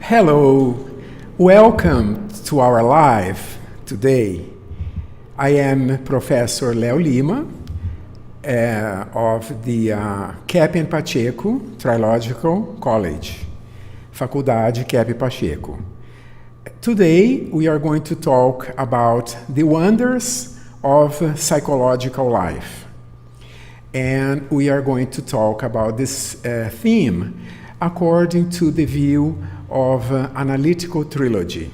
Hello, welcome to our live today. I am Professor Leo Lima of the Keppe and Pacheco Trilogical College, Faculdade Keppe Pacheco. Today we are going to talk about the wonders of psychological life. And we are going to talk about this theme according to the view of analytical trilogy.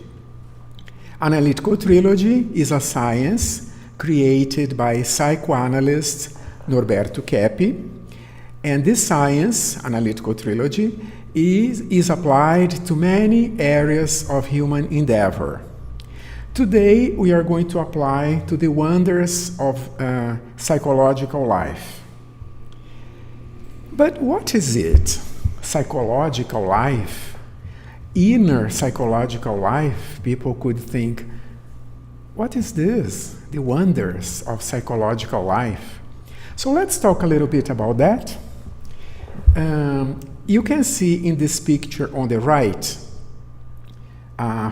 Analytical trilogy is a science created by psychoanalyst Norberto Keppe, and this science, analytical trilogy, is applied to many areas of human endeavor. Today we are going to apply to the wonders of psychological life. But what is it? Psychological life? Inner psychological life? People could think, what is this? The wonders of psychological life. So let's talk a little bit about that. You can see in this picture on the right,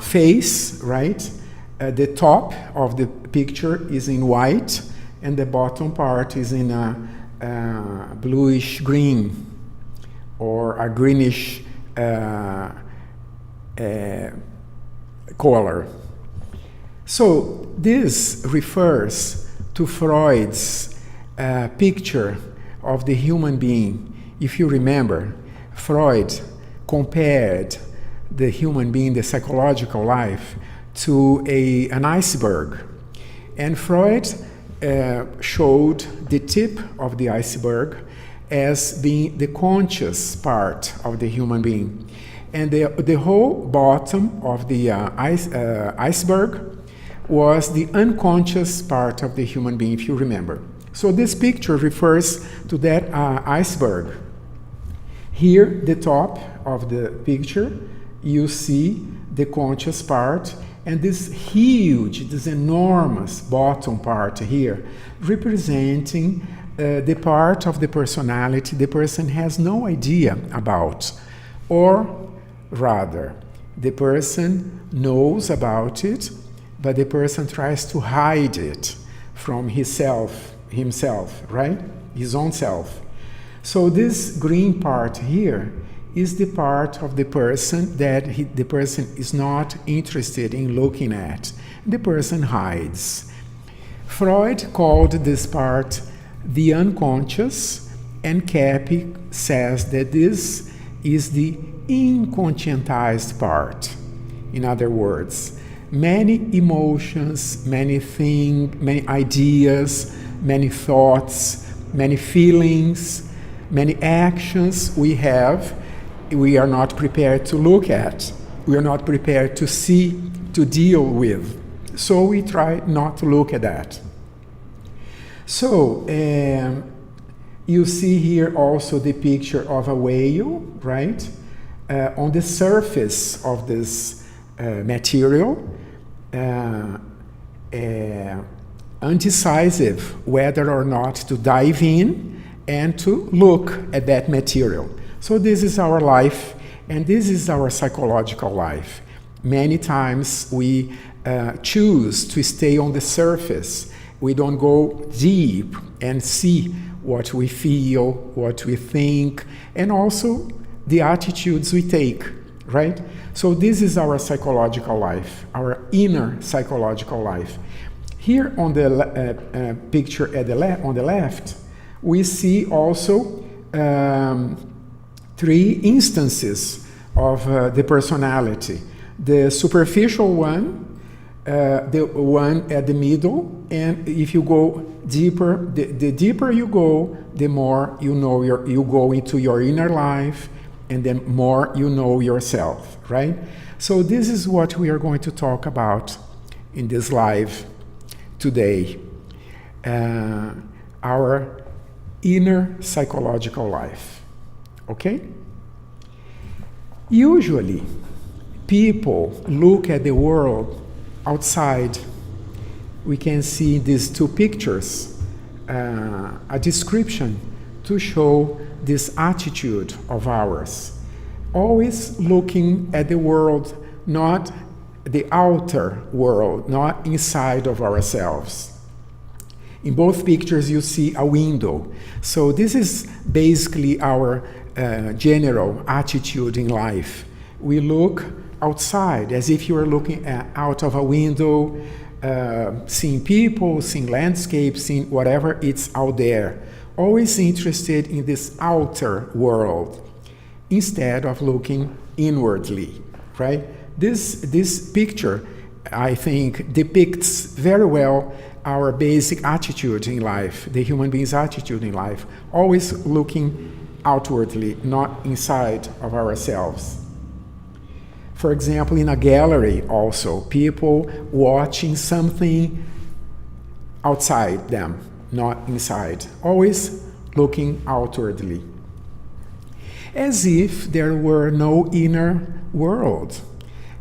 face, right? The top of the picture is in white, and the bottom part is in a bluish green or a greenish color. So this refers to Freud's picture of the human being. If you remember, Freud compared the human being, the psychological life, to an iceberg. And Freud showed the tip of the iceberg as being the conscious part of the human being. And the whole bottom of the iceberg was the unconscious part of the human being, if you remember. So this picture refers to that iceberg. Here, the top of the picture, you see the conscious part, and this huge, this enormous bottom part here, representing the part of the personality the person has no idea about, or rather, the person knows about it, but the person tries to hide it from himself, right? His own self. So this green part here is the part of the person that the person is not interested in looking at. The person hides. Freud called this part the unconscious, and Keppe says that this is the inconscientized part. In other words, many emotions, many things, many ideas, many thoughts, many feelings, many actions we have, we are not prepared to look at. We are not prepared to see, to deal with. So we try not to look at that. So you see here also the picture of a whale, right? On the surface of this material, undecisive whether or not to dive in and to look at that material. So this is our life, and this is our psychological life. Many times we choose to stay on the surface. We don't go deep and see what we feel, what we think, and also the attitudes we take, right? So this is our psychological life, our inner psychological life. Here on the picture on the left, we see also three instances of the personality. The superficial one, the one at the middle, and if you go deeper, the deeper you go, the more you know you go into your inner life, and then more you know yourself, right? So this is what we are going to talk about in this live today. Our inner psychological life. Okay? Usually, people look at the world outside. We can see these two pictures, a description to show this attitude of ours. always looking at the world, not the outer world, not inside of ourselves. In both pictures you see a window. So this is basically our general attitude in life. We look outside as if you were looking out of a window, seeing people, seeing landscapes, seeing whatever it's out there. Always interested in this outer world instead of looking inwardly, right? This picture, I think, depicts very well our basic attitude in life, the human being's attitude in life, always looking outwardly, not inside of ourselves. For example, in a gallery also, people watching something outside them, not inside, always looking outwardly. As if there were no inner world.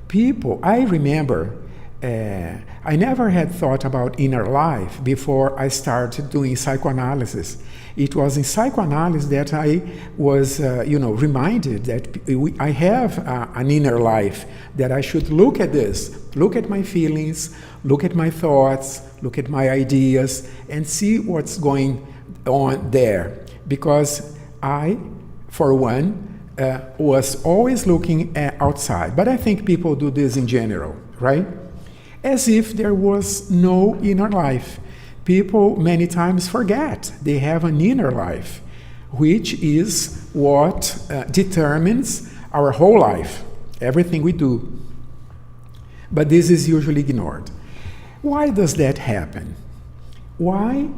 People, I remember, I never had thought about inner life before I started doing psychoanalysis. It was in psychoanalysis that I was, reminded that I have an inner life, that I should look at this, look at my feelings, look at my thoughts, look at my ideas, and see what's going on there. Because I, for one, was always looking outside. But I think people do this in general, right? As if there was no inner life. People many times forget they have an inner life, which is what determines our whole life, everything we do. But this is usually ignored. Why does that happen? Why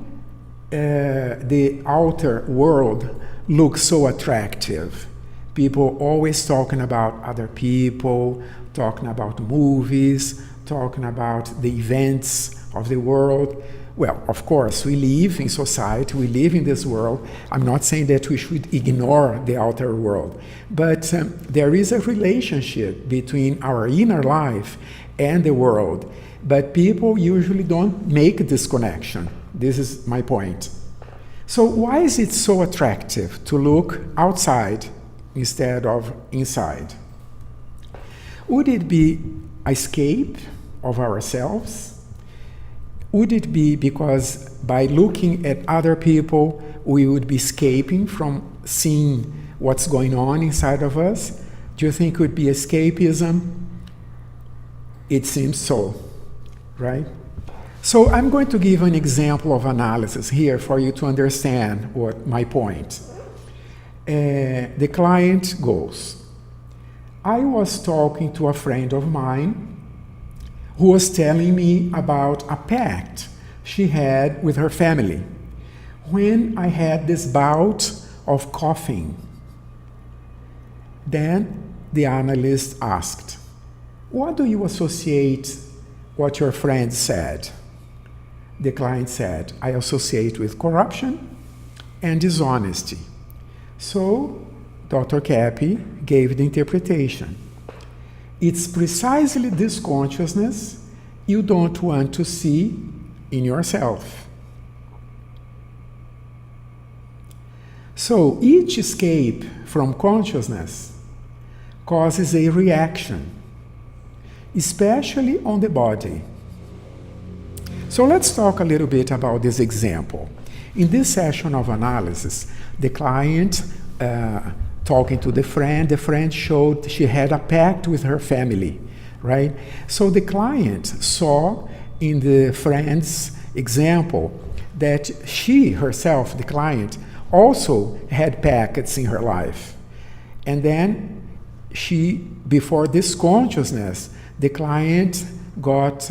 the outer world looks so attractive? People always talking about other people, talking about movies, talking about the events of the world. Well, of course, we live in society, we live in this world. I'm not saying that we should ignore the outer world, but there is a relationship between our inner life and the world. But people usually don't make this connection. This is my point. So why is it so attractive to look outside instead of inside? Would it be an escape of ourselves? Would it be because by looking at other people, we would be escaping from seeing what's going on inside of us? Do you think it would be escapism? It seems so, right? So I'm going to give an example of analysis here for you to understand what my point. The client goes, I was talking to a friend of mine who was telling me about a pact she had with her family when I had this bout of coughing. Then the analyst asked, what do you associate what your friend said? The client said, I associate with corruption and dishonesty. So Dr. Keppe gave the interpretation. It's precisely this consciousness you don't want to see in yourself. So each escape from consciousness causes a reaction, especially on the body. So let's talk a little bit about this example. In this session of analysis, the client talking to the friend showed she had a pact with her family, right? So the client saw in the friend's example that she herself, the client, also had pacts in her life. And then before this consciousness, the client got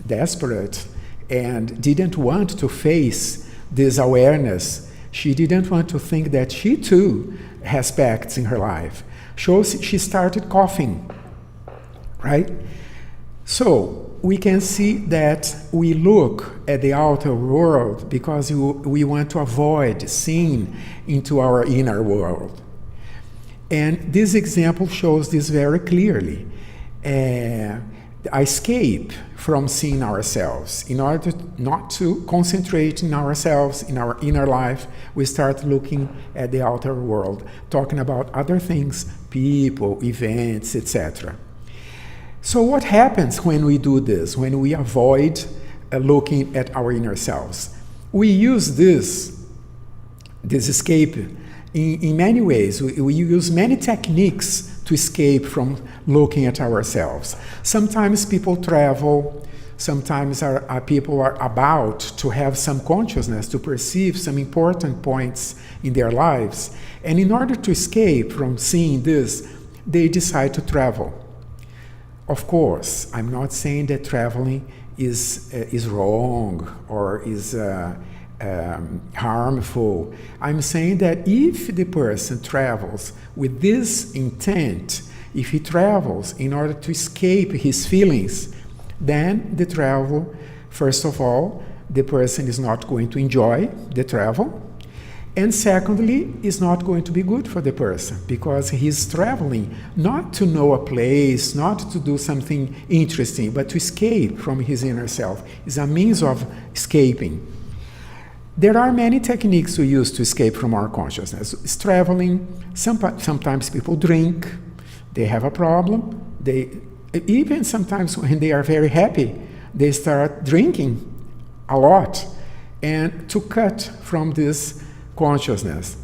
desperate and didn't want to face this awareness. She didn't want to think that she too has pacts in her life. So she started coughing, right? So we can see that we look at the outer world because we want to avoid seeing into our inner world. And this example shows this very clearly. escape from seeing ourselves. In order not to concentrate in ourselves, in our inner life, we start looking at the outer world, talking about other things, people, events, etc. So what happens when we do this, when we avoid looking at our inner selves? We use this escape in many ways. We use many techniques to escape from looking at ourselves. Sometimes people travel, sometimes people are about to have some consciousness, to perceive some important points in their lives, and in order to escape from seeing this, they decide to travel. Of course, I'm not saying that traveling is wrong or is harmful. I'm saying that if the person travels with this intent, if he travels in order to escape his feelings, then the travel, first of all, the person is not going to enjoy the travel, and secondly, is not going to be good for the person, because he's traveling not to know a place, not to do something interesting, but to escape from his inner self. It's a means of escaping. There are many techniques we use to escape from our consciousness. It's traveling. Sometimes people drink. They have a problem. Even sometimes when they are very happy, they start drinking a lot, and to cut from this consciousness.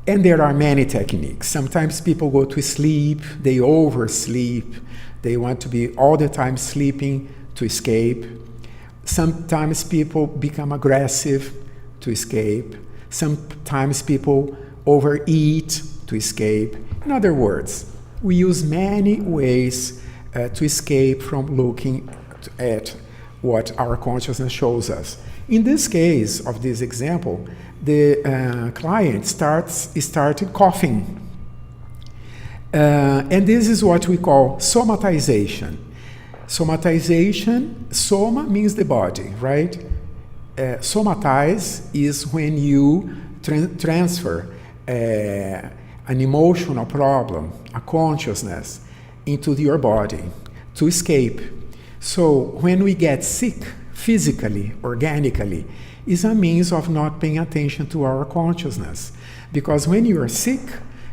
And there are many techniques. Sometimes people go to sleep. They oversleep. They want to be all the time sleeping to escape. Sometimes people become aggressive to escape. Sometimes people overeat to escape. In other words, we use many ways to escape from looking at what our consciousness shows us. In this case of this example, the client started coughing. And this is what we call somatization. Somatization, soma means the body, right? Somatize is when you transfer an emotional problem, a consciousness, into your body to escape. So when we get sick, physically, organically, is a means of not paying attention to our consciousness. Because when you are sick,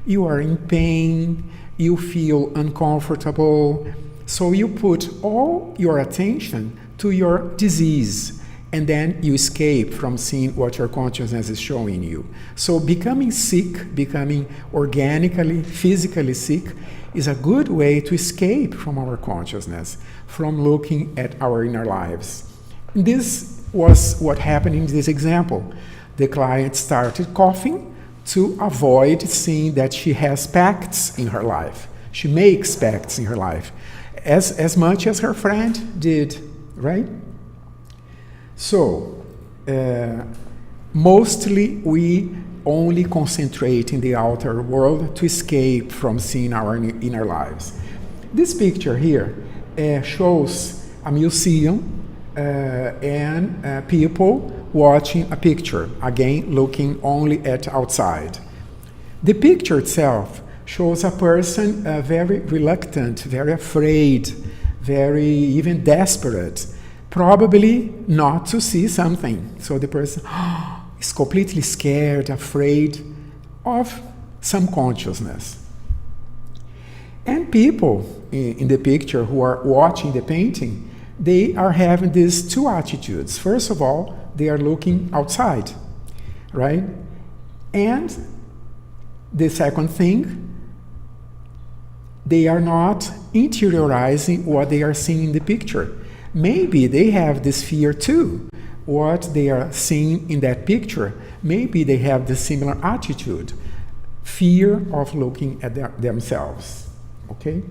you are in pain, you feel uncomfortable, so you put all your attention to your disease, and then you escape from seeing what your consciousness is showing you. So becoming sick, becoming organically, physically sick, is a good way to escape from our consciousness, from looking at our inner lives. This was what happened in this example. The client started coughing to avoid seeing that she has pacts in her life. She makes pacts in her life, as much as her friend did, right? So, mostly we only concentrate in the outer world to escape from seeing our inner lives. This picture here shows a museum and people watching a picture, again looking only at outside. The picture itself shows a person very reluctant, very afraid, very even desperate, probably not to see something. So the person is completely scared, afraid of some consciousness. And people in the picture who are watching the painting, they are having these two attitudes. First of all, they are looking outside, right? And the second thing, they are not interiorizing what they are seeing in the picture. Maybe they have this fear too. What they are seeing in that picture, maybe they have the similar attitude, fear of looking at themselves. Okay?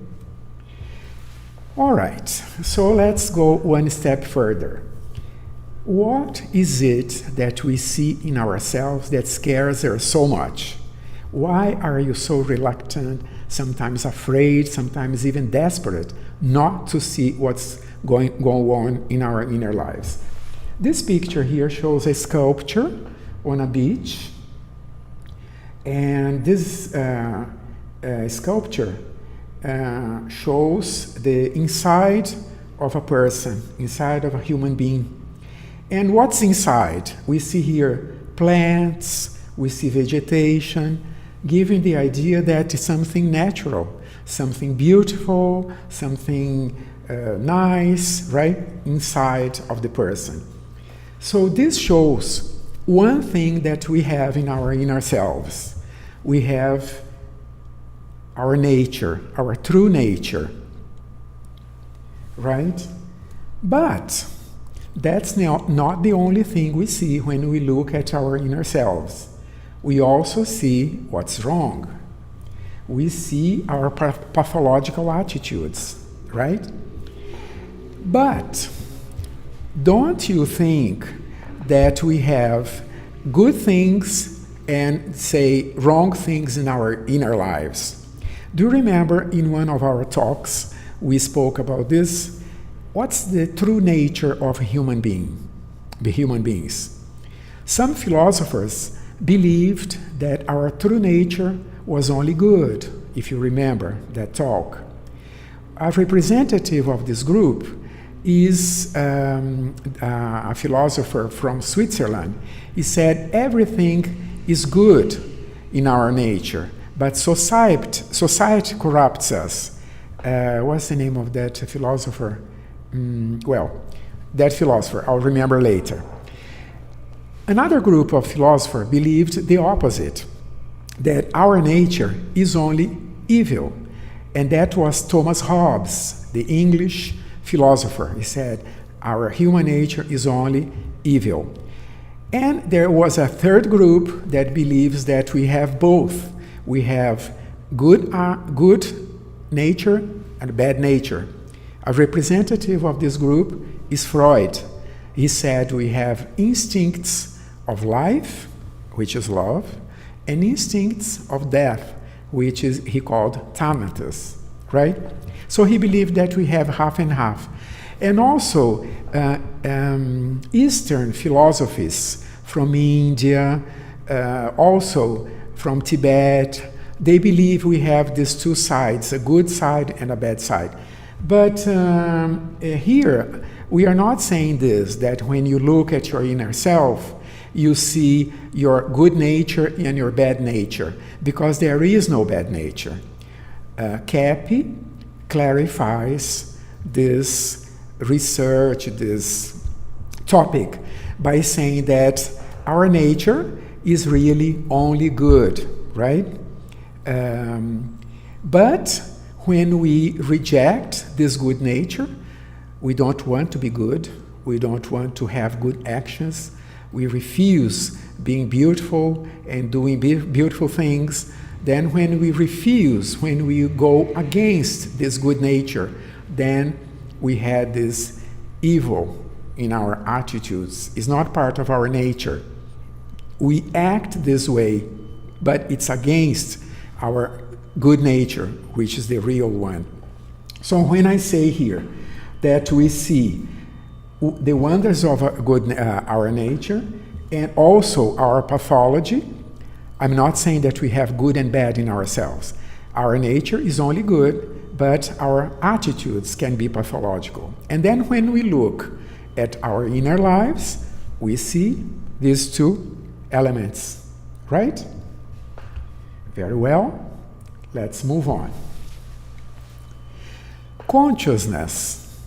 All right, so let's go one step further. What is it that we see in ourselves that scares us so much? Why are you so reluctant, sometimes afraid, sometimes even desperate, not to see what's going on in our inner lives? This picture here shows a sculpture on a beach, and this sculpture shows the inside of a person, inside of a human being. And what's inside? We see here plants, we see vegetation, giving the idea that it's something natural, something beautiful, something nice, right, inside of the person. So this shows one thing that we have in our inner selves. We have our nature, our true nature, right? But that's not the only thing we see when we look at our inner selves. We also see what's wrong. We see our pathological attitudes, right? But don't you think that we have good things and, say, wrong things in our inner lives? Do you remember in one of our talks we spoke about this? What's the true nature of a human being, the human beings? Some philosophers believed that our true nature was only good, if you remember that talk. A representative of this group is a philosopher from Switzerland. He said everything is good in our nature, but society corrupts us. What's the name of that philosopher? That philosopher, I'll remember later. Another group of philosophers believed the opposite, that our nature is only evil. And that was Thomas Hobbes, the English philosopher. He said, our human nature is only evil. And there was a third group that believes that we have both. We have good nature and bad nature. A representative of this group is Freud. He said we have instincts of life, which is love, and instincts of death, which is he called thanatos, right? So he believed that we have half and half. And also Eastern philosophies from India, also from Tibet, they believe we have these two sides, a good side and a bad side. But here, we are not saying this, that when you look at your inner self, you see your good nature and your bad nature, because there is no bad nature. Keppe clarifies this research, this topic, by saying that our nature is really only good, right? But when we reject this good nature, we don't want to be good, we don't want to have good actions, we refuse being beautiful and doing beautiful things, then when we refuse, when we go against this good nature, then we had this evil in our attitudes. It's not part of our nature. We act this way, but it's against our good nature, which is the real one. So when I say here that we see the wonders of our nature and also our pathology, I'm not saying that we have good and bad in ourselves. Our nature is only good, but our attitudes can be pathological. And then when we look at our inner lives, we see these two elements, right? Very well. Let's move on. Consciousness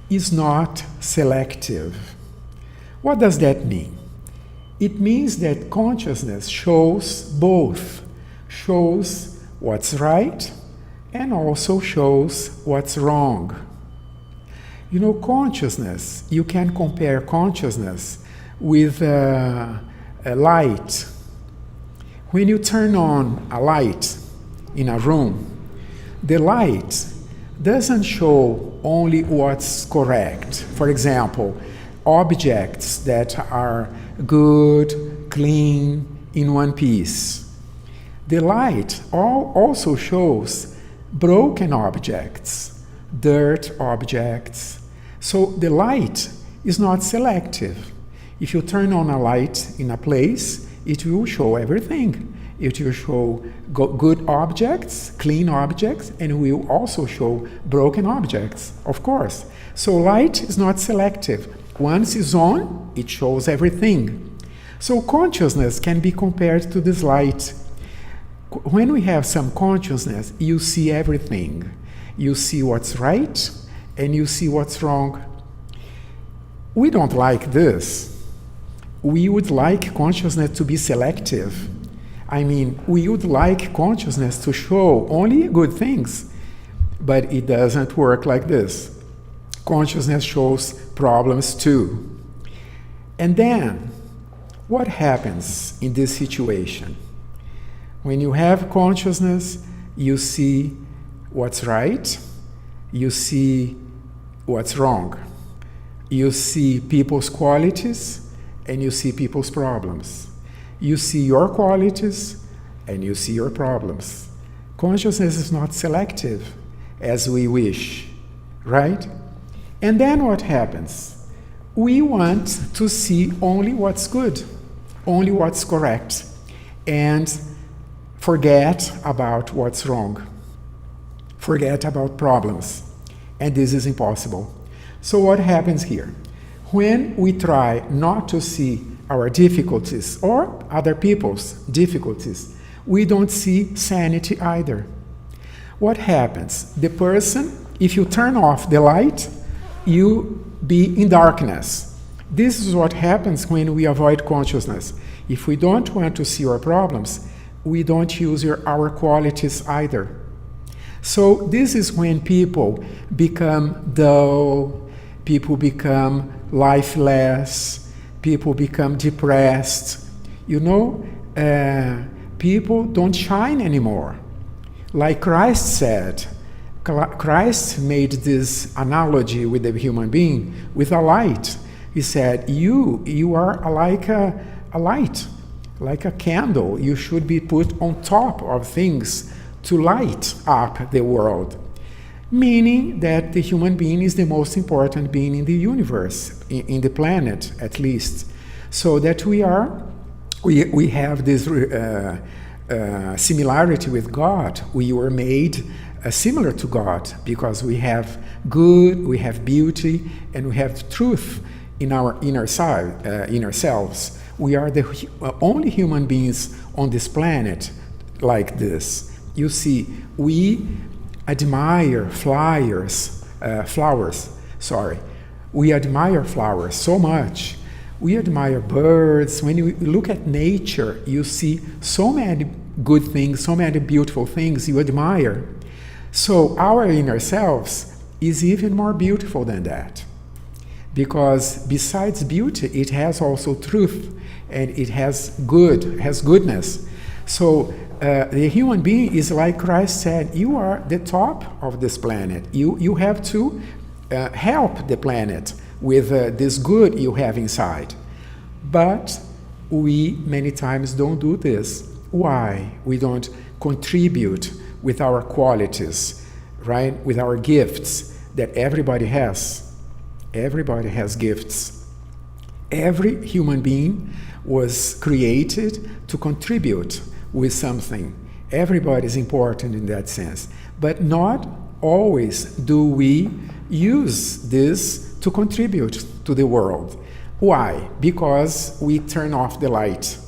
is not selective. What does that mean? It means that consciousness shows both, shows what's right and also shows what's wrong. You know, consciousness, you can compare consciousness with a light. When you turn on a light in a room, the light doesn't show only what's correct. For example, objects that are good, clean, in one piece. The light also shows broken objects, dirt objects. So the light is not selective. If you turn on a light in a place, it will show everything. it will show good objects, clean objects, and will also show broken objects, of course. So light is not selective. Once it's on, it shows everything. So consciousness can be compared to this light. When we have some consciousness, you see everything. You see what's right, and you see what's wrong. We don't like this. We would like consciousness to be selective. I mean, we would like consciousness to show only good things, but it doesn't work like this. Consciousness shows problems too. And then, what happens in this situation? When you have consciousness, you see what's right, you see what's wrong. You see people's qualities, and you see people's problems. You see your qualities, and you see your problems. Consciousness is not selective, as we wish, right? And then what happens? We want to see only what's good, only what's correct, and forget about what's wrong, forget about problems. And this is impossible. So what happens here? When we try not to see our difficulties or other people's difficulties, we don't see sanity either. What happens? The person, if you turn off the light, you be in darkness. This is what happens when we avoid consciousness. If we don't want to see our problems, we don't use our qualities either. So this is when people become dull, people become lifeless, people become depressed. You know, people don't shine anymore. Like Christ said, Christ made this analogy with the human being with a light. He said, you are like a light, like a candle. You should be put on top of things to light up the world. Meaning that the human being is the most important being in the universe, in the planet at least. So that we have this similarity with God. We were made similar to God because we have good, we have beauty, and we have truth in our inner selves. We are the only human beings on this planet like this. You see, we admire flowers. We admire flowers so much. We admire birds. When you look at nature, you see so many good things, so many beautiful things you admire. So our inner selves is even more beautiful than that. Because besides beauty, it has also truth, and it has goodness. So the human being is like Christ said, you are the top of this planet. You have to help the planet with this good you have inside. But we many times don't do this. Why? We don't contribute with our qualities, right? With our gifts that everybody has. Everybody has gifts. Every human being was created to contribute with something. Everybody is important in that sense. But not always do we use this to contribute to the world. Why? Because we turn off the light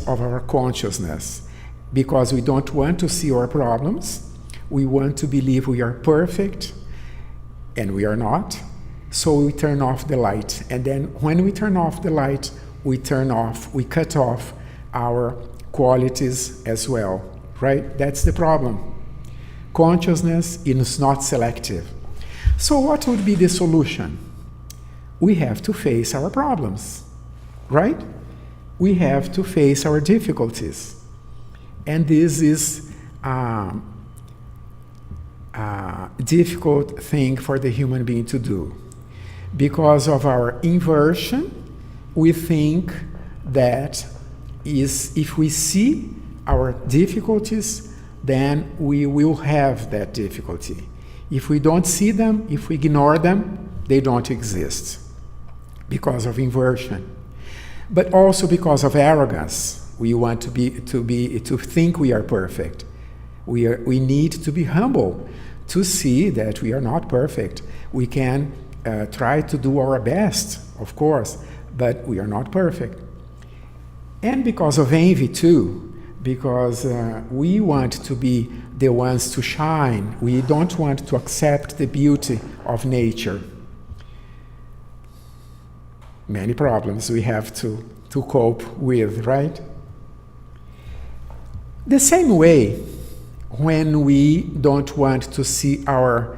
of our consciousness. Because we don't want to see our problems. We want to believe we are perfect, and we are not. So we turn off the light. And then when we turn off the light, we cut off our qualities as well, right? That's the problem. Consciousness is not selective. So what would be the solution? We have to face our problems, right? We have to face our difficulties. And this is a difficult thing for the human being to do. Because of our inversion, we think that if we see our difficulties, then we will have that difficulty. If we don't see them, if we ignore them, they don't exist because of inversion. But also because of arrogance. We want to think we are perfect. We need to be humble to see that we are not perfect. We can try to do our best, of course, but we are not perfect. And because of envy too, because we want to be the ones to shine. We don't want to accept the beauty of nature. Many problems we have to cope with, right? The same way, when we don't want to see our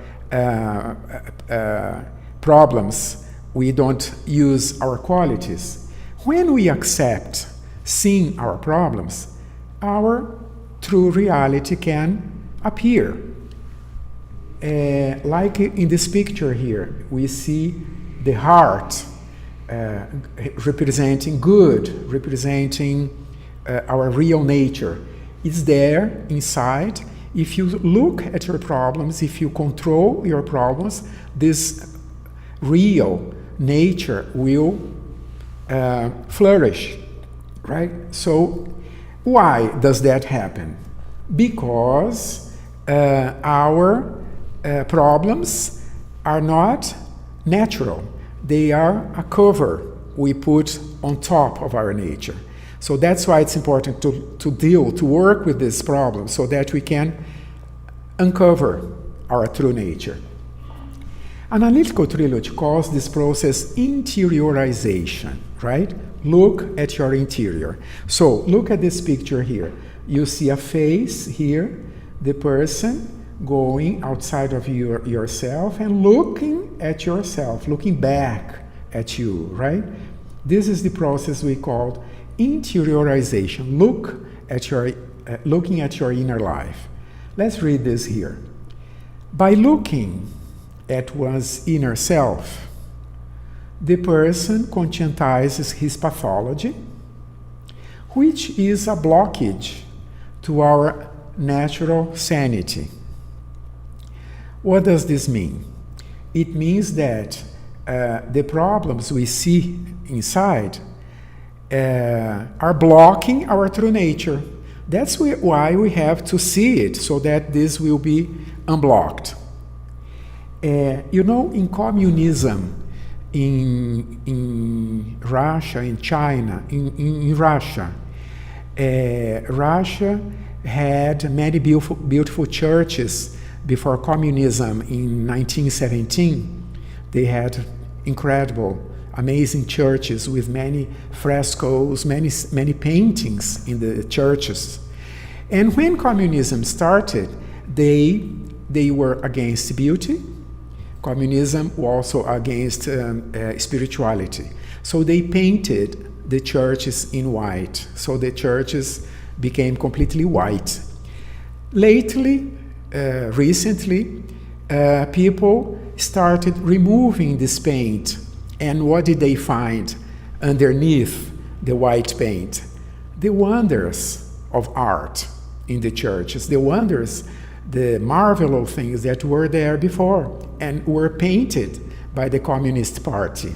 problems, we don't use our qualities. When we accept seeing our problems, our true reality can appear. Like in this picture here, we see the heart representing good, representing our real nature. It's there inside. If you look at your problems, if you control your problems, this real nature will flourish, right? So why does that happen? Because our problems are not natural. They are a cover we put on top of our nature. So that's why it's important to work with this problem so that we can uncover our true nature. Analytical trilogy calls this process interiorization, right? Look at your interior. So look at this picture here. You see a face here, the person going outside of yourself and looking at yourself, looking back at you, right? This is the process we call interiorization. Looking at your inner life. Let's read this here. By looking at one's inner self, the person conscientizes his pathology, which is a blockage to our natural sanity. What does this mean? It means that the problems we see inside are blocking our true nature. That's why we have to see it, so that this will be unblocked. In communism, in Russia, in China, in Russia, Russia had many beautiful churches before communism in 1917. They had incredible, amazing churches with many frescoes, many paintings in the churches. And when communism started, they were against beauty. Communism was also against spirituality. So they painted the churches in white. So the churches became completely white. Recently, people started removing this paint. And what did they find underneath the white paint? The wonders of art in the churches, the marvelous things that were there before and were painted by the Communist Party.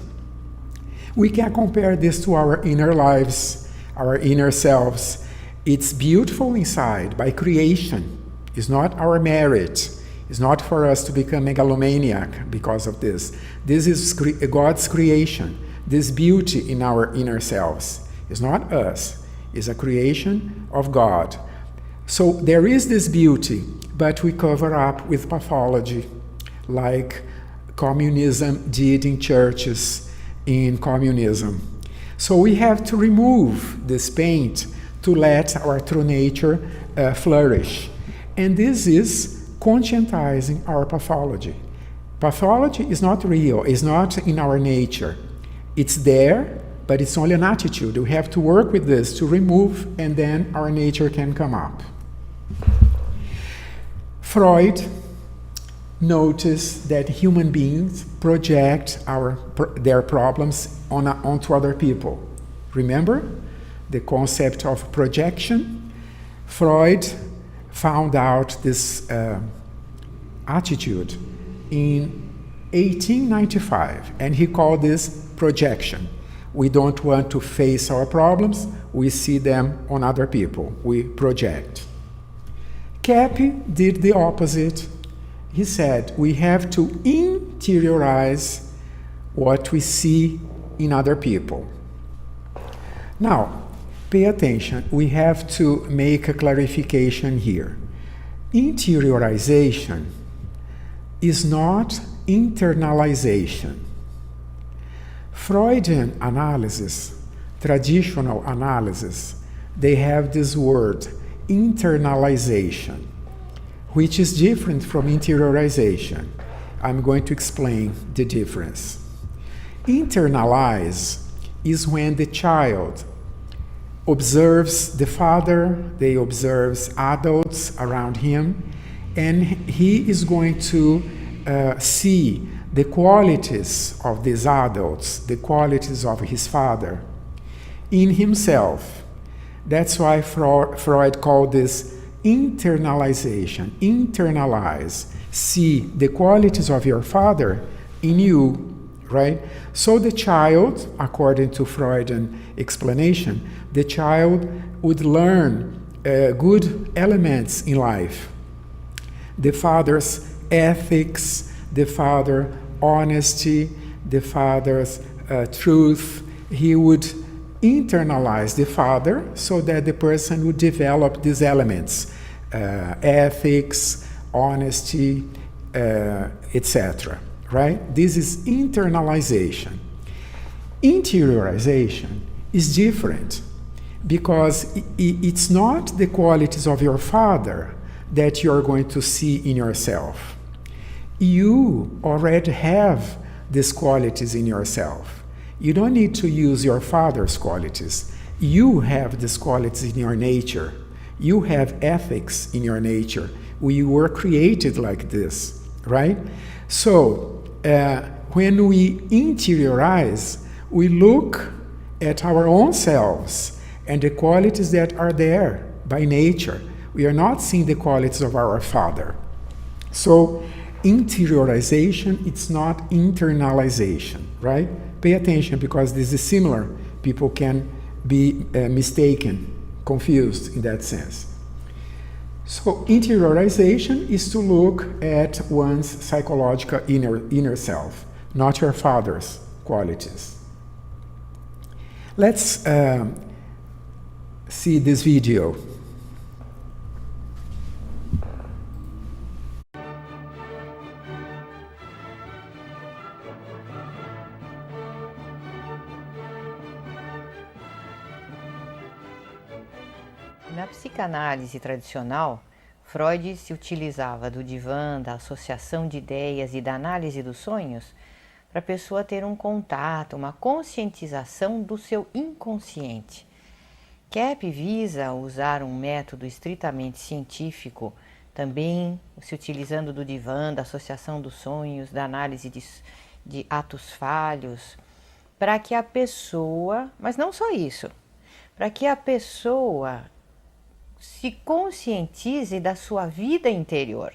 We can compare this to our inner lives, our inner selves. It's beautiful inside by creation. It's not our merit. It's not for us to become megalomaniac because of this. This is God's creation. This beauty in our inner selves is not us. It's a creation of God. So there is this beauty, but we cover up with pathology, like communism did in churches in communism. So we have to remove this paint to let our true nature flourish. And this is conscientizing our pathology. Pathology is not real, it's not in our nature. It's there, but it's only an attitude. We have to work with this to remove, and then our nature can come up. Freud noticed that human beings project their problems onto other people. Remember the concept of projection? Freud found out this attitude in 1895, and he called this projection. We don't want to face our problems, we see them on other people, we project. Keppe did the opposite. He said we have to interiorize what we see in other people. Now, pay attention, we have to make a clarification here. Interiorization is not internalization. Freudian analysis, traditional analysis, they have this word, internalization, which is different from interiorization. I'm going to explain the difference. Internalize is when the child observes the father, they observes adults around him, and he is going to see the qualities of these adults, the qualities of his father, in himself. That's why Freud called this internalization. Internalize. See the qualities of your father in you, right? So the child, according to Freudian explanation, the child would learn good elements in life. The father's ethics, the father's honesty, the father's truth. He would internalize the father so that the person would develop these elements, ethics, honesty, etc. Right? This is internalization. Interiorization is different because it's not the qualities of your father that you're going to see in yourself. You already have these qualities in yourself. You don't need to use your father's qualities. You have these qualities in your nature. You have ethics in your nature. We were created like this, right? So, when we interiorize, we look at our own selves and the qualities that are there by nature. We are not seeing the qualities of our father. So, interiorization, it's not internalization, right? Pay attention because this is similar. People can be mistaken, confused in that sense. So interiorization is to look at one's psychological inner self, not your father's qualities. Let's see this video. Na psicanálise tradicional, Freud se utilizava do divã, da associação de ideias e da análise dos sonhos para a pessoa ter um contato, uma conscientização do seu inconsciente. Keppe visa usar um método estritamente científico, também se utilizando do divã, da associação dos sonhos, da análise de atos falhos, para que a pessoa, mas não só isso, para que a pessoa se conscientize da sua vida interior.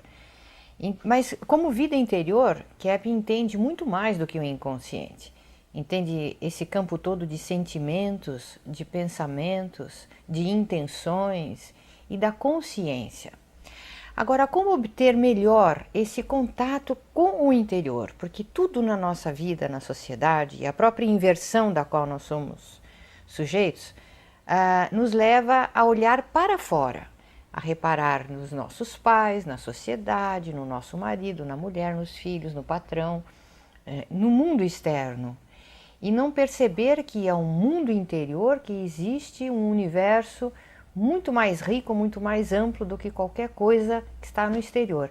Mas como vida interior, Keppe entende muito mais do que o inconsciente. Entende esse campo todo de sentimentos, de pensamentos, de intenções e da consciência. Agora, como obter melhor esse contato com o interior? Porque tudo na nossa vida, na sociedade, e a própria inversão da qual nós somos sujeitos, nos leva a olhar para fora, a reparar nos nossos pais, na sociedade, no nosso marido, na mulher, nos filhos, no patrão, no mundo externo. E não perceber que é um mundo interior, que existe um universo muito mais rico, muito mais amplo do que qualquer coisa que está no exterior.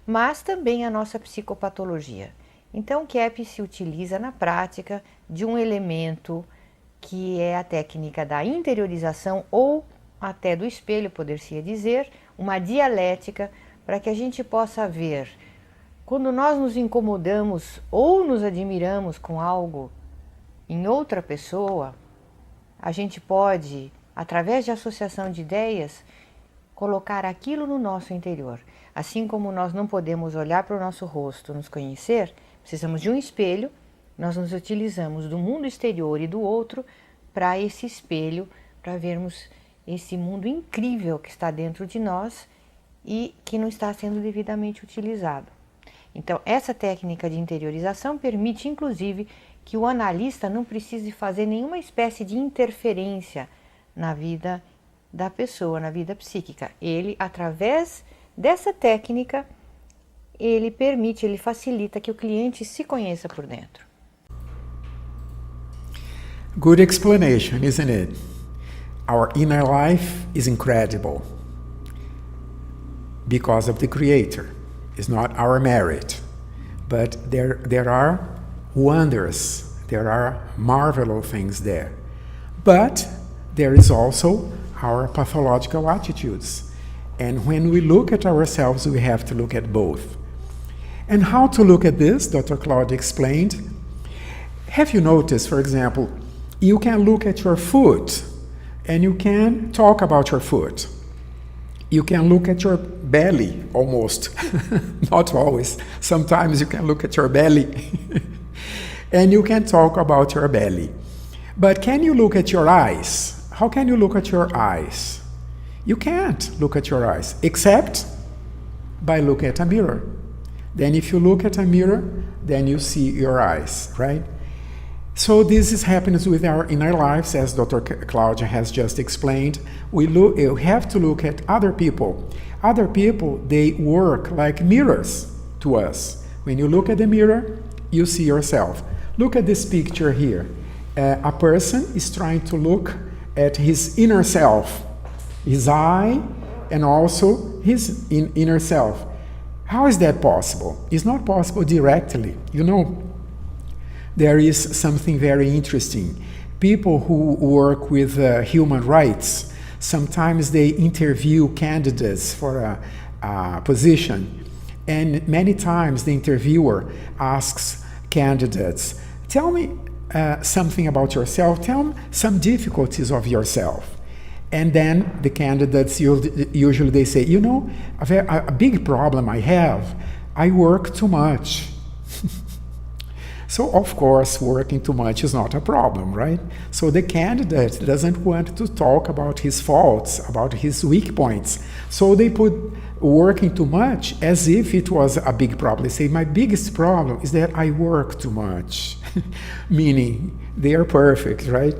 Mas também a nossa psicopatologia. Então, Keppe se utiliza na prática de um elemento que é a técnica da interiorização ou até do espelho, poder-se dizer, uma dialética para que a gente possa ver quando nós nos incomodamos ou nos admiramos com algo em outra pessoa, a gente pode, através de associação de ideias, colocar aquilo no nosso interior. Assim como nós não podemos olhar para o nosso rosto, nos conhecer, precisamos de um espelho nós nos utilizamos do mundo exterior e do outro para esse espelho, para vermos esse mundo incrível que está dentro de nós e que não está sendo devidamente utilizado. Então, essa técnica de interiorização permite, inclusive, que o analista não precise fazer nenhuma espécie de interferência na vida da pessoa, na vida psíquica. Ele, através dessa técnica, ele permite, ele facilita que o cliente se conheça por dentro. Good explanation, isn't it? Our inner life is incredible because of the Creator. It's not our merit, but there are wonders, there are marvelous things there. But there is also our pathological attitudes. And when we look at ourselves, we have to look at both. And how to look at this, Dr. Claudia explained. Have you noticed, for example, you can look at your foot and you can talk about your foot. You can look at your belly, almost. Not always. Sometimes you can look at your belly and you can talk about your belly. But can you look at your eyes? How can you look at your eyes? You can't look at your eyes, except by looking at a mirror. Then if you look at a mirror, then you see your eyes, right? So this happens with our inner lives, as Dr. Claudia has just explained. We have to look at other people. Other people, they work like mirrors to us. When you look at the mirror, you see yourself. Look at this picture here. A person is trying to look at his inner self, his eye, and also his inner self. How is that possible? It's not possible directly. You know, there is something very interesting. People who work with human rights, sometimes they interview candidates for a position, and many times the interviewer asks candidates, tell me something about yourself, tell me some difficulties of yourself. And then the candidates usually they say, you know, a big problem I have, I work too much. So of course, working too much is not a problem, right? So the candidate doesn't want to talk about his faults, about his weak points. So they put working too much as if it was a big problem. They say, my biggest problem is that I work too much, meaning they are perfect, right?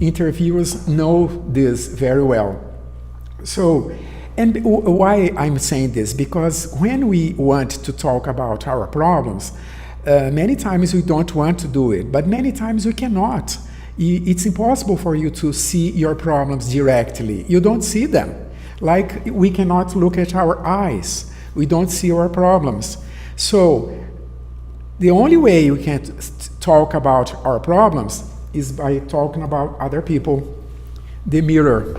Interviewers know this very well. So, and why I'm saying this? Because when we want to talk about our problems, many times we don't want to do it, but many times we cannot. It's impossible for you to see your problems directly. You don't see them. Like we cannot look at our eyes. We don't see our problems. So the only way we can talk about our problems is by talking about other people. The mirror.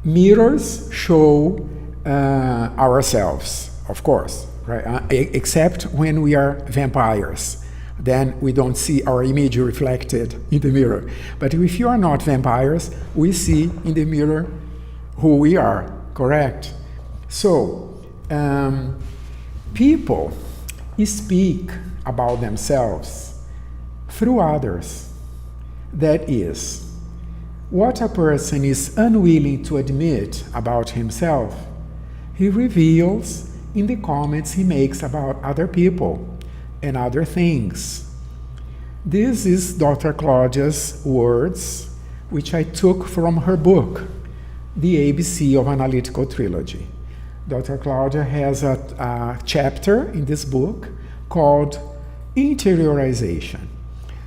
Mirrors show ourselves, of course. Right? Except when we are vampires. Then we don't see our image reflected in the mirror. But if you are not vampires, we see in the mirror who we are, correct? So, people speak about themselves through others. That is, what a person is unwilling to admit about himself, he reveals in the comments he makes about other people and other things. This is Dr. Claudia's words, which I took from her book, The ABC of Analytical Trilogy. Dr. Claudia has a chapter in this book called Interiorization.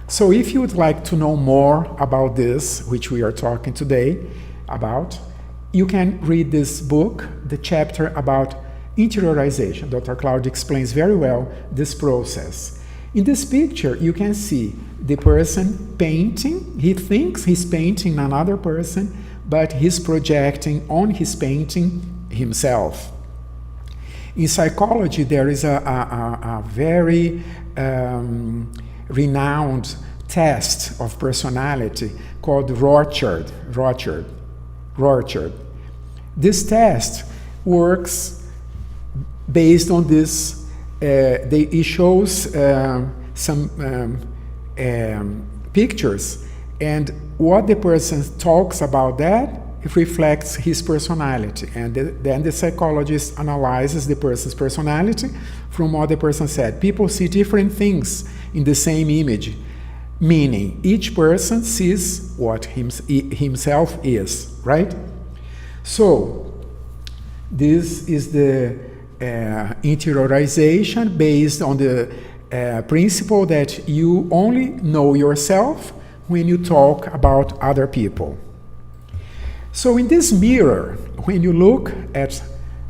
So if you would like to know more about this, which we are talking today about, you can read this book, the chapter about interiorization. Dr. Claudia explains very well this process. In this picture, you can see the person painting. He thinks he's painting another person, but he's projecting on his painting himself. In psychology, there is a very renowned test of personality called Rorschach. This test works based on this. It shows some pictures, and what the person talks about that, it reflects his personality, and then the psychologist analyzes the person's personality from what the person said. People see different things in the same image, meaning each person sees what himself is, right? So this is the interiorization based on the principle that you only know yourself when you talk about other people. So in this mirror, when you look at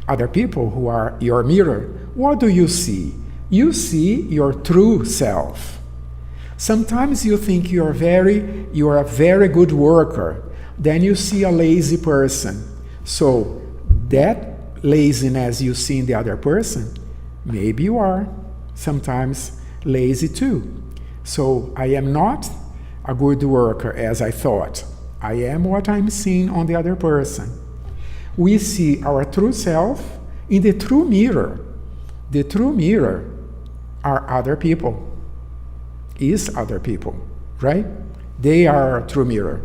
other people who are your mirror, what do you see? You see your true self. Sometimes you think you are a very good worker. Then you see a lazy person. So that laziness you see in the other person, maybe you are sometimes lazy too. So I am not a good worker as I thought. I am what I'm seeing on the other person. We see our true self in the true mirror. The true mirror are other people, is other people, right? They are our true mirror.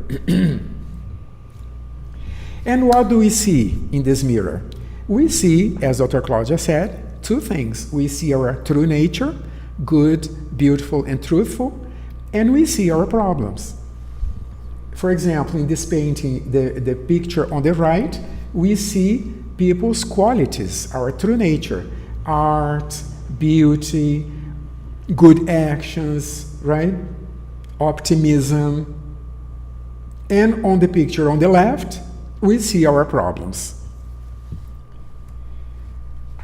And what do we see in this mirror? We see, as Dr. Claudia said, two things. We see our true nature, good, beautiful, and truthful, and we see our problems. For example, in this painting, the picture on the right, we see people's qualities, our true nature, art, beauty, good actions, right? Optimism. And on the picture on the left, we see our problems.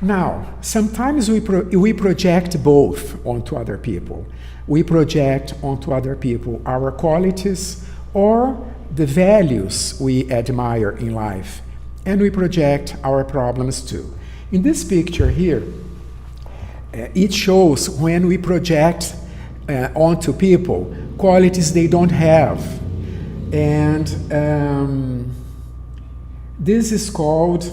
Now, sometimes we project both onto other people. We project onto other people our qualities or the values we admire in life, and we project our problems too. In this picture here, it shows when we project onto people qualities they don't have. And this is called,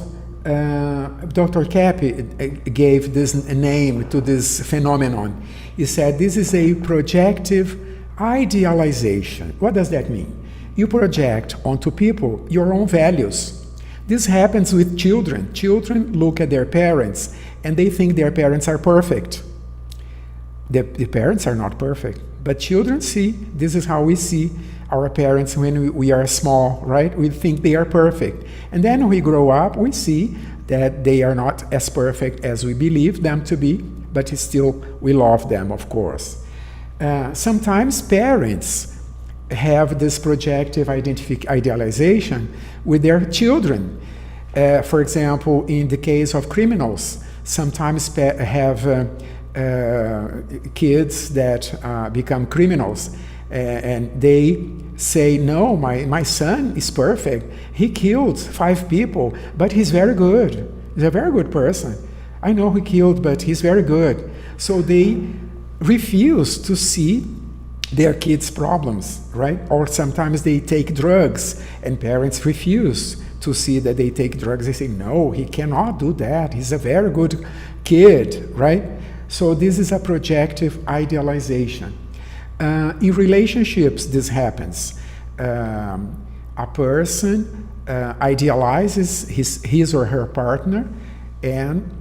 Dr. Keppe gave this name to this phenomenon. He said this is a projective idealization. What does that mean? You project onto people your own values. This happens with children. Children look at their parents and they think their parents are perfect. The parents are not perfect, but children see, this is how we see our parents when we are small, right? We think they are perfect. And then when we grow up, we see that they are not as perfect as we believe them to be, but still we love them, of course. Sometimes parents have this projective idealization with their children. For example, in the case of criminals, sometimes have kids that become criminals, and they say, no, my son is perfect. He killed 5 people, but he's very good. He's a very good person. I know he killed, but he's very good. So they refuse to see their kids' problems, right? Or sometimes they take drugs, and parents refuse to see that they take drugs. They say, no, he cannot do that. He's a very good kid, right? So this is a projective idealization. In relationships, this happens. A person idealizes his or her partner, and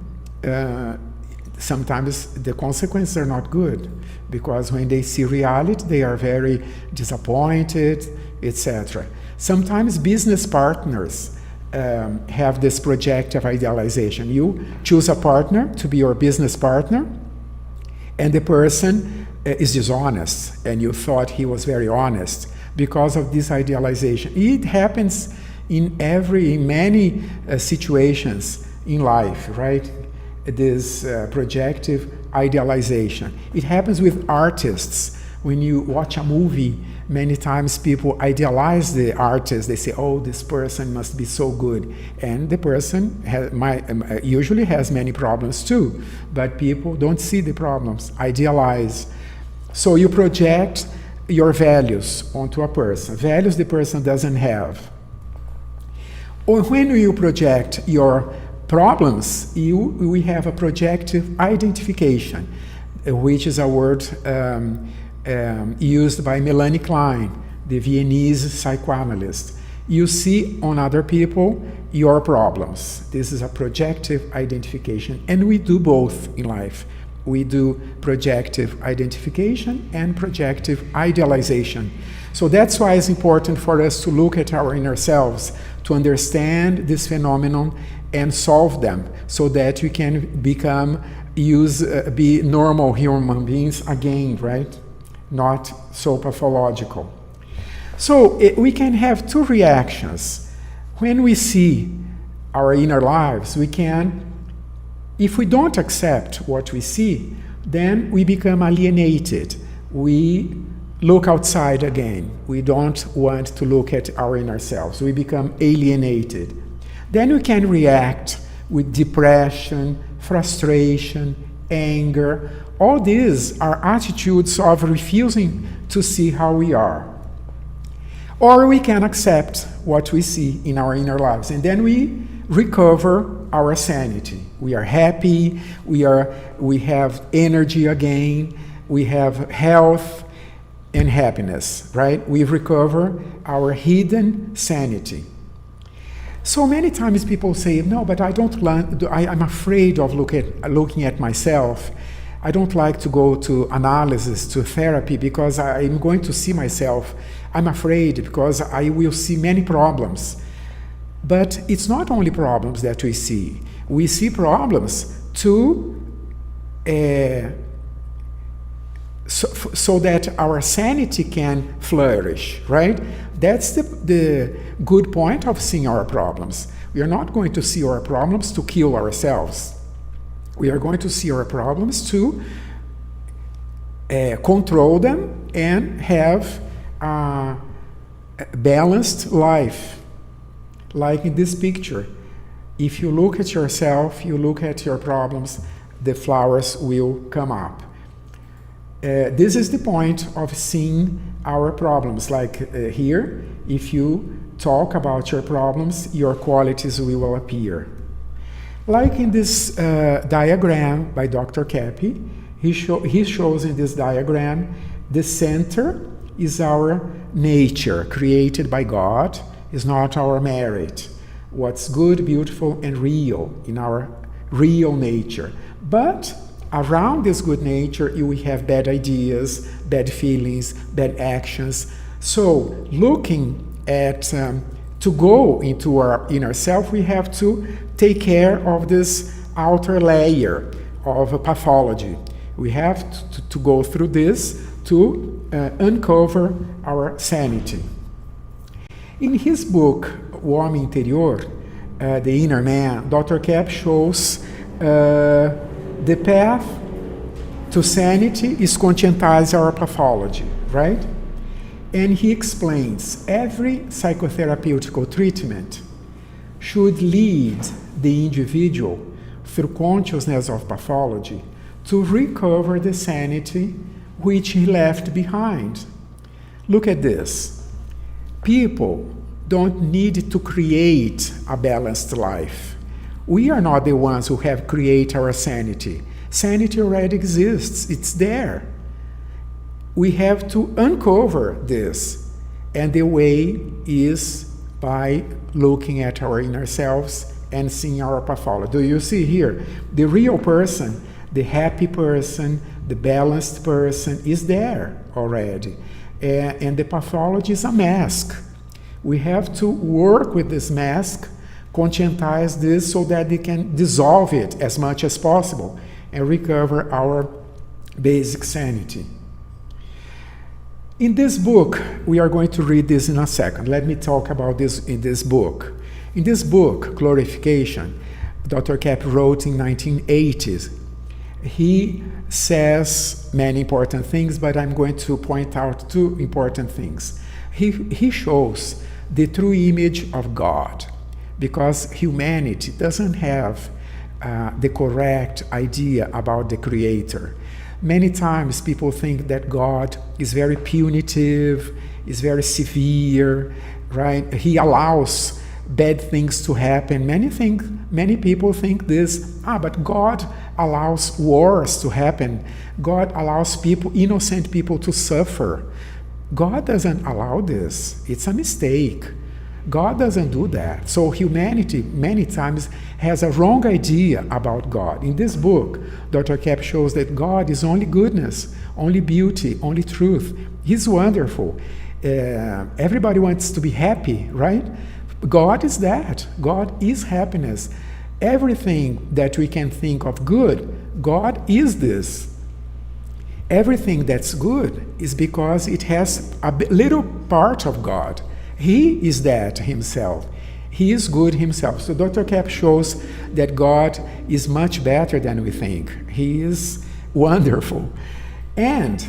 sometimes the consequences are not good, because when they see reality, they are very disappointed, etc. Sometimes business partners have this projective idealization. You choose a partner to be your business partner, and the person is dishonest, and you thought he was very honest because of this idealization. It happens in many situations in life, right? This projective idealization. It happens with artists. When you watch a movie, many times people idealize the artist. They say, oh, this person must be so good. And the person usually has many problems too, but people don't see the problems, idealize. So you project your values onto a person, values the person doesn't have. Or when you project your problems, we have a projective identification. which is a word used by Melanie Klein, the Viennese psychoanalyst. You see on other people your problems. This is a projective identification, and we do both in life. We do projective identification and projective idealization. So that's why it's important for us to look at our inner selves, to understand this phenomenon and solve them, so that we can be normal human beings again, right? Not so pathological. So we can have two reactions. When we see our inner lives, if we don't accept what we see, then we become alienated. We look outside again. We don't want to look at our inner selves. We become alienated. Then we can react with depression, frustration, anger. All these are attitudes of refusing to see how we are. Or we can accept what we see in our inner lives, and then we recover our sanity. We are happy, we have energy again, we have health and happiness, right? We recover our hidden sanity. So many times people say, no, but I'm afraid of looking at myself. I don't like to go to analysis, to therapy, because I'm going to see myself. I'm afraid because I will see many problems. But it's not only problems that we see. We see problems so that our sanity can flourish, right? That's the good point of seeing our problems. We are not going to see our problems to kill ourselves. We are going to see our problems to control them and have a balanced life. Like in this picture, if you look at yourself, you look at your problems, the flowers will come up. This is the point of seeing our problems. Like here, if you talk about your problems, your qualities will appear. Like in this diagram by Dr. Keppe, he shows in this diagram, the center is our nature created by God, is not our merit. What's good, beautiful, and real in our real nature. But around this good nature, we have bad ideas, bad feelings, bad actions. So looking at, to go into our inner self, we have to take care of this outer layer of pathology. We have to go through this to uncover our sanity. In his book, O Homem Interior, The Inner Man, Dr. Keppe shows the path to sanity is conscientize our pathology, right? And he explains every psychotherapeutical treatment should lead the individual through consciousness of pathology to recover the sanity which he left behind. Look at this. People don't need to create a balanced life. We are not the ones who have created our sanity. Sanity already exists. It's there. We have to uncover this. And the way is by looking at our inner selves and seeing our pathology. Do you see here? The real person, the happy person, the balanced person is there already. And the pathology is a mask. We have to work with this mask, conscientize this so that they can dissolve it as much as possible and recover our basic sanity. In this book, we are going to read this in a second. Let me talk about this in this book. In this book, Glorification, Dr. Keppe wrote in 1980s. He says many important things, but I'm going to point out two important things. He shows the true image of God, because humanity doesn't have the correct idea about the Creator. Many times people think that God is very punitive, is very severe, right? He allows bad things to happen. Many people think this, but God allows wars to happen. God allows innocent people to suffer. God doesn't allow this. It's a mistake. God doesn't do that. So humanity many times has a wrong idea about God. In this book, Dr. Keppe shows that God is only goodness, only beauty, only truth. He's wonderful. Everybody wants to be happy, right? God is that. God is happiness. Everything that we can think of good, God is this. Everything that's good is because it has a little part of God. He is that himself. He is good himself. So Dr. Keppe shows that God is much better than we think. He is wonderful. And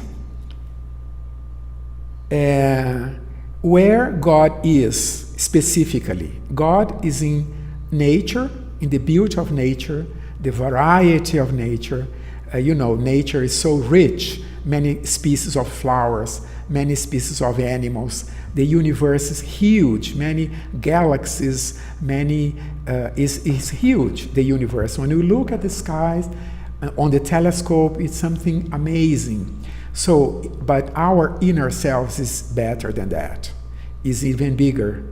where God is specifically, God is in nature, in the beauty of nature, the variety of nature. Nature is so rich, many species of flowers, many species of animals. The universe is huge, many galaxies, is huge, the universe. When you look at the skies on the telescope, it's something amazing. So, but our inner selves is better than that, is even bigger,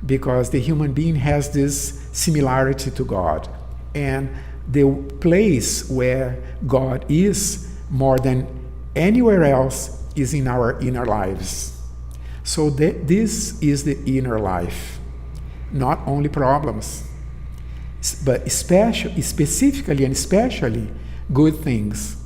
because the human being has this similarity to God. And the place where God is more than anywhere else is in our inner lives. So this is the inner life, not only problems, but specifically and especially good things.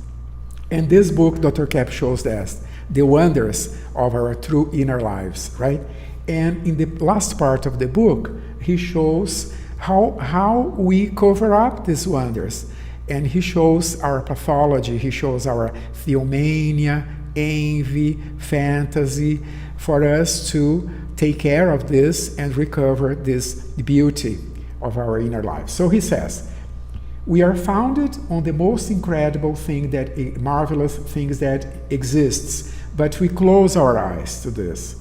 And this book, Dr. Keppe shows that, the wonders of our true inner lives, right? And in the last part of the book, he shows how we cover up these wonders. And he shows our pathology, he shows our theomania, envy, fantasy, for us to take care of this and recover this beauty of our inner life. So he says, we are founded on the most incredible thing, marvelous things that exists, but we close our eyes to this.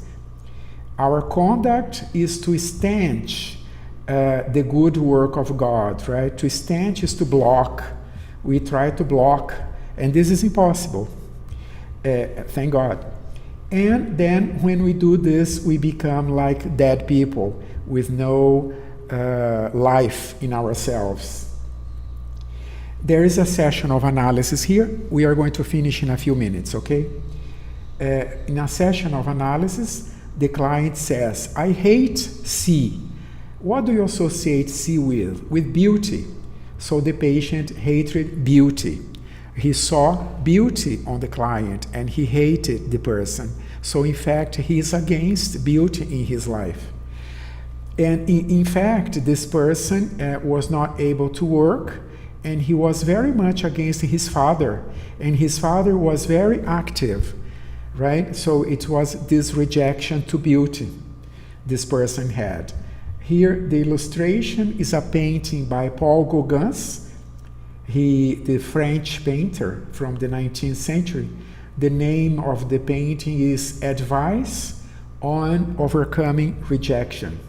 Our conduct is to stanch the good work of God, right? To stanch is to block. We try to block, and this is impossible. Thank God. And then when we do this, we become like dead people with no life in ourselves. There is a session of analysis here. We are going to finish in a few minutes, okay? In a session of analysis, the client says, I hate C. What do you associate C with? With beauty. So the patient hated beauty. He saw beauty on the client and he hated the person. So in fact, he is against beauty in his life. And in fact, this person was not able to work, and he was very much against his father. And his father was very active, right? So it was this rejection to beauty this person had. Here, the illustration is a painting by Paul Gauguin, the French painter from the 19th century. The name of the painting is Advice on Overcoming Rejection.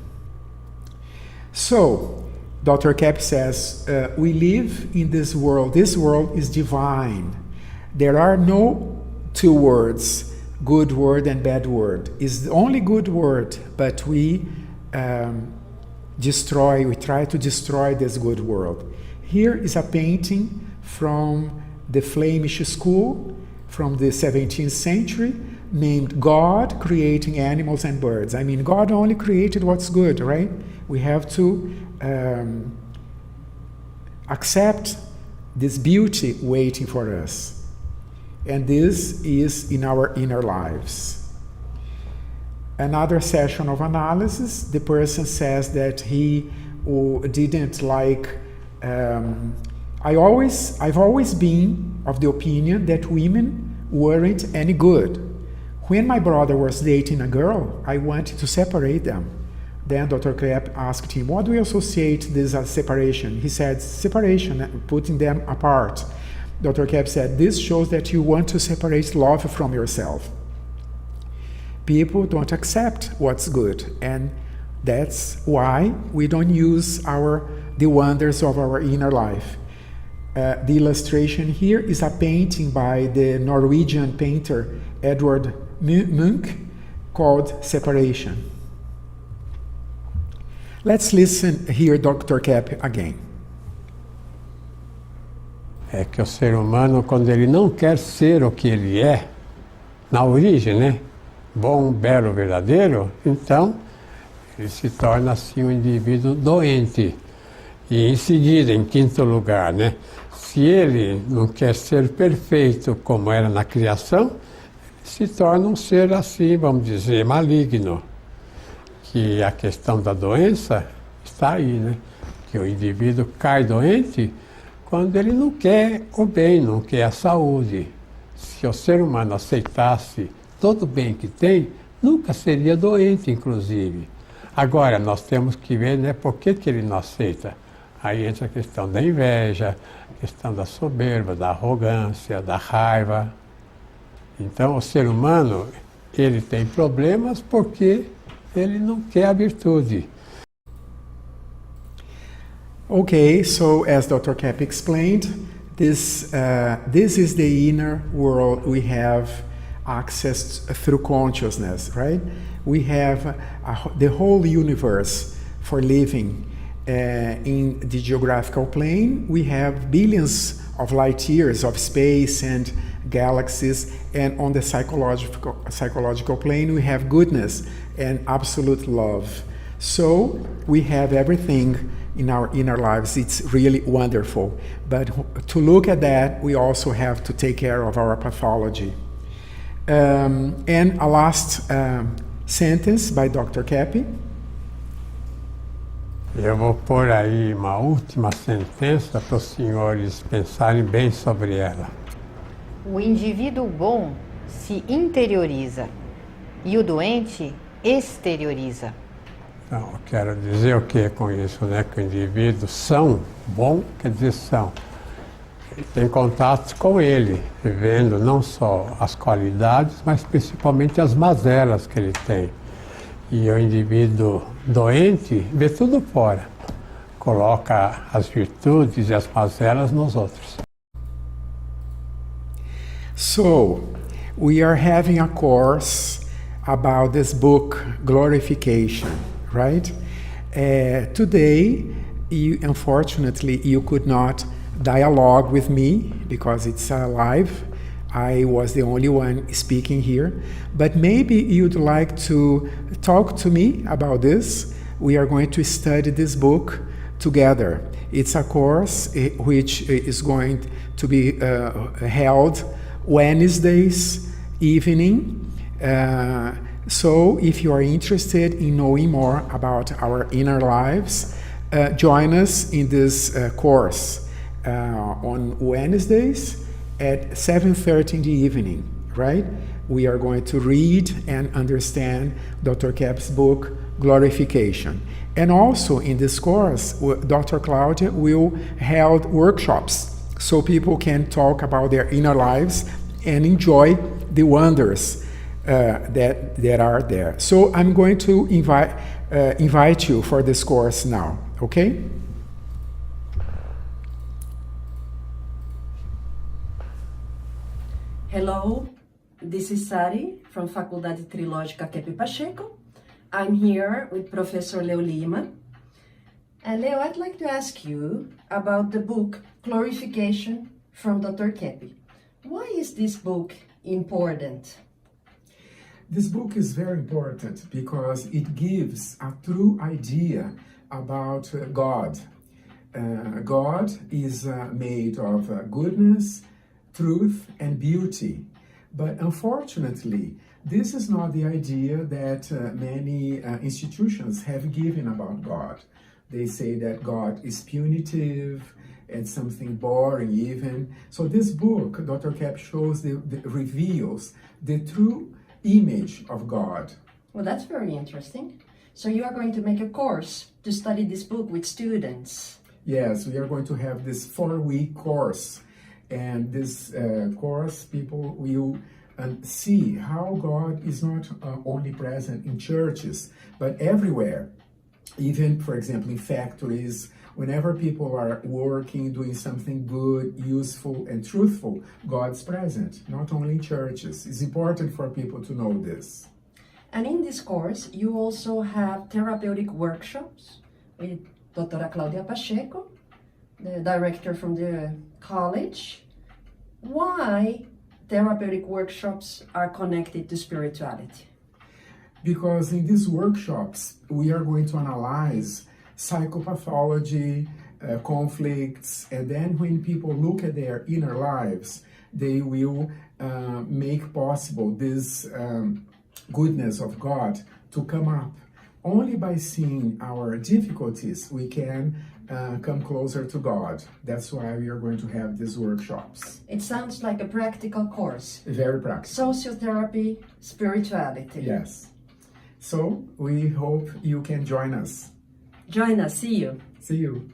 So, Dr. Keppe says, we live in this world. This world is divine. There are no two words, good word and bad word. It's the only good word, but we try to destroy this good world. Here is a painting from the Flemish school from the 17th century named God Creating Animals and Birds. I mean, God only created what's good, right? We have to accept this beauty waiting for us. And this is in our inner lives. Another session of analysis, the person says that he didn't like... I've always been of the opinion that women weren't any good. When my brother was dating a girl, I wanted to separate them. Then Dr. Keppe asked him, what do you associate this as separation? He said, separation, putting them apart. Dr. Keppe said, this shows that you want to separate love from yourself. People don't accept what's good, and That's why we don't use the wonders of our inner life. The illustration here is a painting by the Norwegian painter Edvard Munch called Separation. Let's listen here Dr. Keppe again. É que o ser humano, quando ele não quer ser o que ele é, na origem, né? Bom, belo, verdadeiro, então ele se torna assim um indivíduo doente. E em seguida, em quinto lugar, né? Se ele não quer ser perfeito como era na criação, se torna um ser assim, vamos dizer, maligno. Que a questão da doença está aí, né? Que o indivíduo cai doente quando ele não quer o bem, não quer a saúde. Se o ser humano aceitasse todo o bem que tem, nunca seria doente, inclusive. Agora, nós temos que ver, né, por que ele não aceita. Aí entra a questão da inveja, a questão da soberba, da arrogância, da raiva. Então, o ser humano, ele tem problemas porque ele não quer a virtude. Okay, so as Dr. Keppe explained, this is the inner world we have access through consciousness, right? We have the whole universe for living. In the geographical plane, we have billions of light years of space and galaxies, and on the psychological plane, we have goodness and absolute love. So we have everything in our inner lives. It's really wonderful. But to look at that, we also have to take care of our pathology. And a last sentence by Dr. Keppe. Eu vou pôr aí uma última sentença para os senhores pensarem bem sobre ela. O indivíduo bom se interioriza e o doente exterioriza. Então, eu quero dizer o que com isso, né? Que o indivíduo bom, quer dizer são. Ele tem contato com ele, vendo não só as qualidades, mas principalmente as mazelas que ele tem. E o indivíduo doente vê tudo fora, coloca as virtudes e as mazelas nos outros. So, we are having a course about this book, Glorification, right? Today, unfortunately, you could not dialogue with me because it's live. I was the only one speaking here, but maybe you'd like to talk to me about this. We are going to study this book together. It's a course which is going to be held Wednesdays evening. So if you are interested in knowing more about our inner lives, join us in this course on Wednesdays at 7:30 in the evening, right? We are going to read and understand Dr. Keppe's book, Glorification. And also in this course, Dr. Claudia will hold workshops so people can talk about their inner lives and enjoy the wonders that are there. So I'm going to invite you for this course now, okay? Hello, this is Sari from Faculdade Trilógica Keppe Pacheco. I'm here with Professor Leo Lima. And Leo, I'd like to ask you about the book Glorification from Dr. Keppe. Why is this book important? This book is very important because it gives a true idea about God. God is made of goodness, truth, and beauty. But unfortunately, this is not the idea that many institutions have given about God. They say that God is punitive and something boring even. So this book, Dr. Keppe shows, reveals the true image of God. Well, that's very interesting. So you are going to make a course to study this book with students. Yes, we are going to have this 4-week course. And this course, people will see how God is not only present in churches, but everywhere. even, for example, in factories, whenever people are working, doing something good, useful, and truthful, God's present, not only in churches. It's important for people to know this. And in this course, you also have therapeutic workshops with Dra. Claudia Pacheco, the director from the college. Why therapeutic workshops are connected to spirituality? Because in these workshops, we are going to analyze psychopathology, conflicts, and then when people look at their inner lives, they will make possible this goodness of God to come up. Only by seeing our difficulties, we can come closer to God. That's why we are going to have these workshops. It sounds like a practical course. Very practical. Sociotherapy, spirituality. Yes. So we hope you can join us. Join us. See you. See you.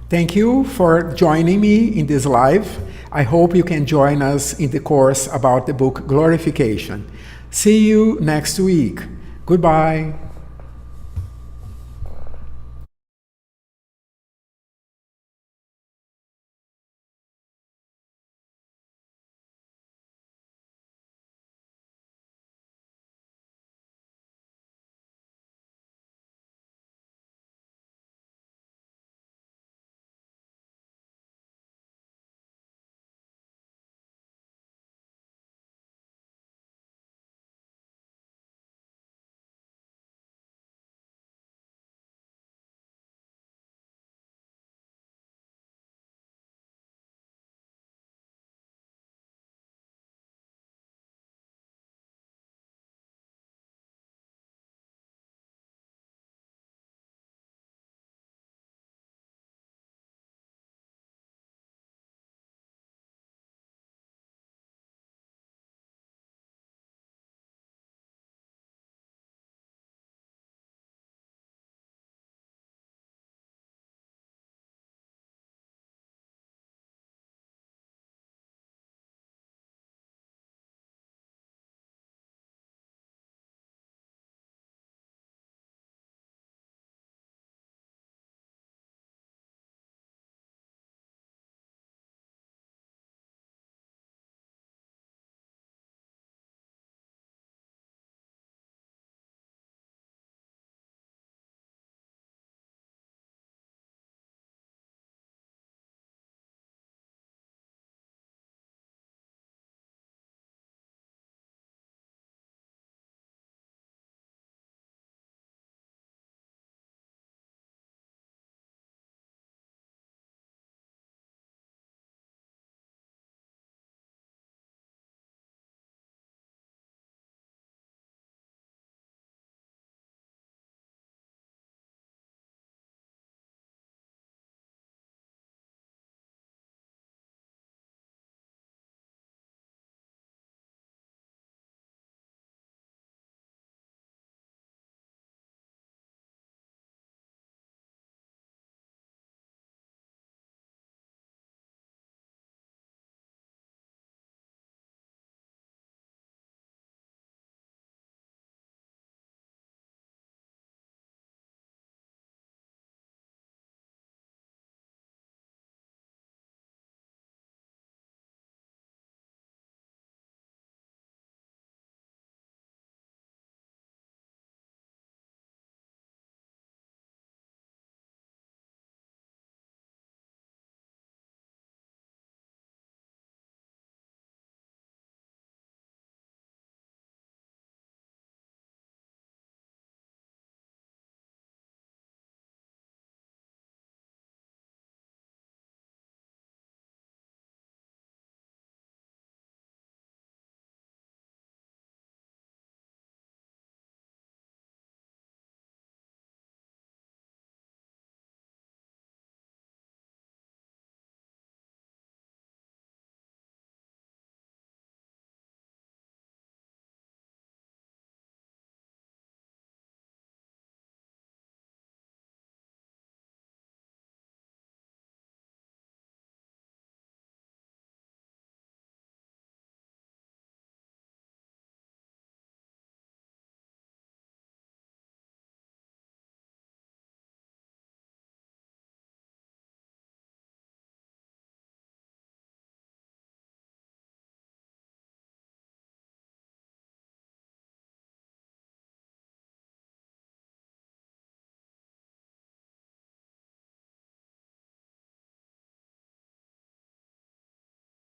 Thank you for joining me in this live. I hope you can join us in the course about the book Glorification. See you next week. Goodbye.